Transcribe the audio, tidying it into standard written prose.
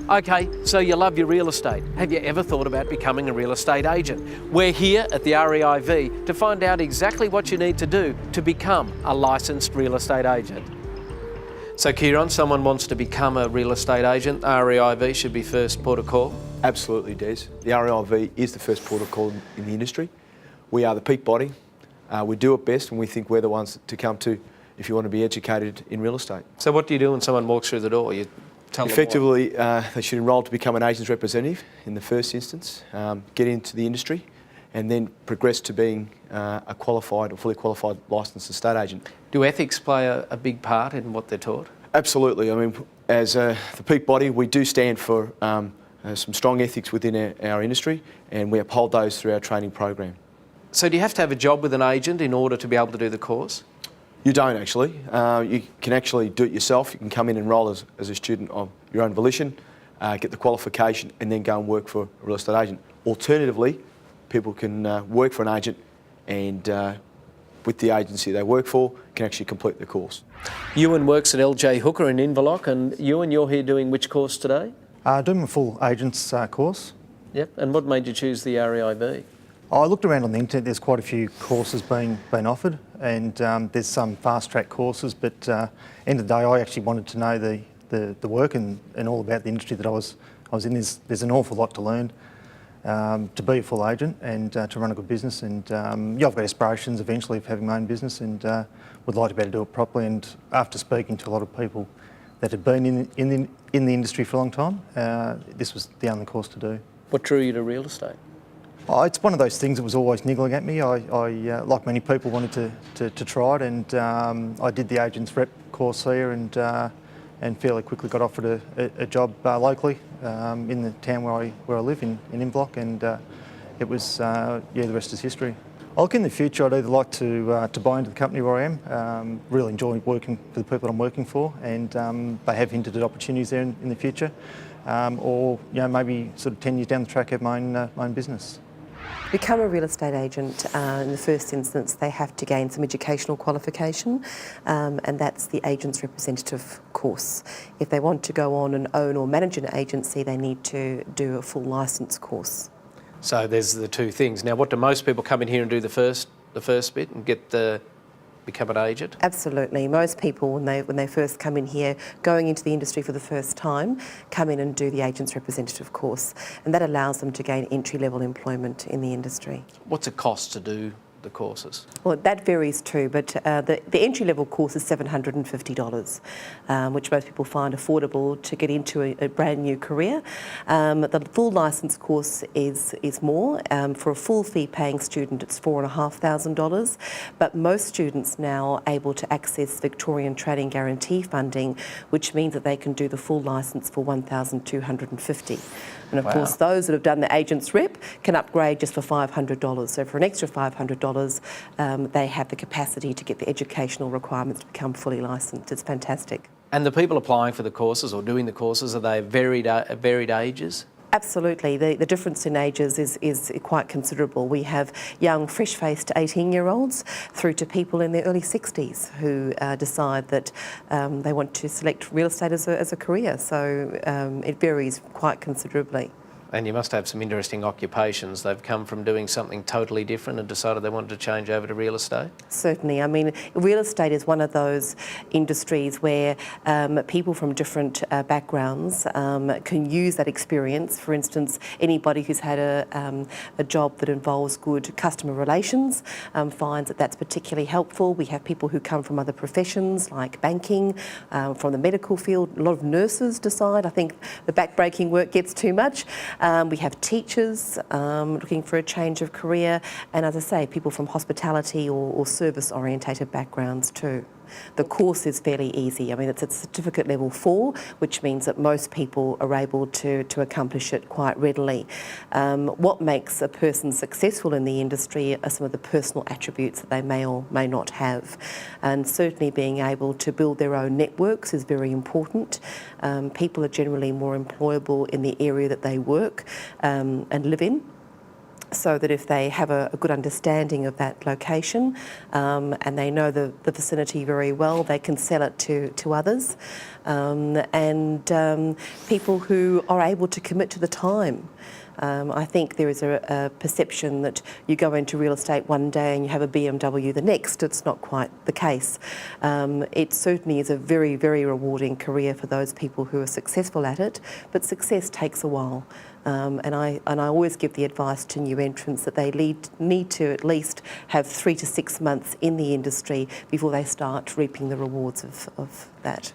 Okay, so you love your real estate. Have you ever thought about becoming a real estate agent? We're here at the REIV to find out exactly what you need to do to become a licensed real estate agent. So Kieran, someone wants to become a real estate agent, REIV should be first port of call? Absolutely, Des. The REIV is the first port of call in the industry. We are the peak body. We do it best, and we think we're the ones to come to if you want to be educated in real estate. So what do you do when someone walks through the door? You tell Effectively, they should enrol to become an agent's representative in the first instance, get into the industry, and then progress to being a qualified or fully qualified licensed estate agent. Do ethics play a big part in what they're taught? Absolutely. I mean, as the peak body, we do stand for some strong ethics within our industry, and we uphold those through our training program. So do you have to have a job with an agent in order to be able to do the course? You don't actually. You can actually do it yourself. You can come in and enrol as a student of your own volition, get the qualification, and then go and work for a real estate agent. Alternatively, people can work for an agent and with the agency they work for, can actually complete the course. Ewan works at LJ Hooker in Inverloch, and Ewan, you're here doing which course today? Doing a full agent's course. Yep, and what made you choose the REIV? I looked around on the internet, there's quite a few courses being offered, and there's some fast track courses, but end of the day I actually wanted to know the work and all about the industry that I was in. There's an awful lot to learn to be a full agent and to run a good business, and yeah, I've got aspirations eventually of having my own business, and would like to be able to do it properly. And after speaking to a lot of people that had been in the industry for a long time, this was the only course to do. What drew you to real estate? Oh, it's one of those things that was always niggling at me. I like many people, wanted to try it, and I did the agent's rep course here, and fairly quickly got offered a job locally in the town where I live in Inverloch, and it was yeah, the rest is history. I look in the future, I'd either like to buy into the company where I am. Really enjoy working for the people that I'm working for, and they have hinted at opportunities there in the future, or you know, maybe sort of 10 years down the track have my own business. To become a real estate agent, in the first instance, they have to gain some educational qualification, and that's the agent's representative course. If they want to go on and own or manage an agency, they need to do a full licence course. So there's the two things. Now, what do most people come in here and do the first bit and become an agent? Absolutely. Most people, when they first come in here, going into the industry for the first time, come in and do the agent's representative course, and that allows them to gain entry-level employment in the industry. What's it cost to do the courses? Well, that varies too, but the entry-level course is $750, which most people find affordable to get into a brand new career. The full licence course is more. For a full fee-paying student, it's $4,500, but most students now are able to access Victorian Training Guarantee funding, which means that they can do the full licence for $1,250. And of course, those that have done the agent's rep can upgrade just for $500. So for an extra $500, they have the capacity to get the educational requirements to become fully licensed. It's fantastic. And the people applying for the courses or doing the courses, are they varied ages? Absolutely. The difference in ages is quite considerable. We have young, fresh-faced 18-year-olds through to people in their early 60s who decide that they want to select real estate as a career. So it varies quite considerably. And you must have some interesting occupations. They've come from doing something totally different and decided they wanted to change over to real estate? Certainly. I mean, real estate is one of those industries where people from different backgrounds can use that experience. For instance, anybody who's had a job that involves good customer relations finds that that's particularly helpful. We have people who come from other professions like banking, from the medical field. A lot of nurses decide, I think the back-breaking work gets too much. We have teachers looking for a change of career, and as I say, people from hospitality or service-orientated backgrounds too. The course is fairly easy. I mean, it's at certificate level 4, which means that most people are able to accomplish it quite readily. What makes a person successful in the industry are some of the personal attributes that they may or may not have. And certainly being able to build their own networks is very important. People are generally more employable in the area that they work and live in. so that if they have a good understanding of that location and they know the vicinity very well, they can sell it to others. People who are able to commit to the time. I think there is a perception that you go into real estate one day and you have a BMW the next. It's not quite the case. It certainly is a very, very rewarding career for those people who are successful at it, but success takes a while. And I always give the advice to new entrants that they need to at least have 3 to 6 months in the industry before they start reaping the rewards of that.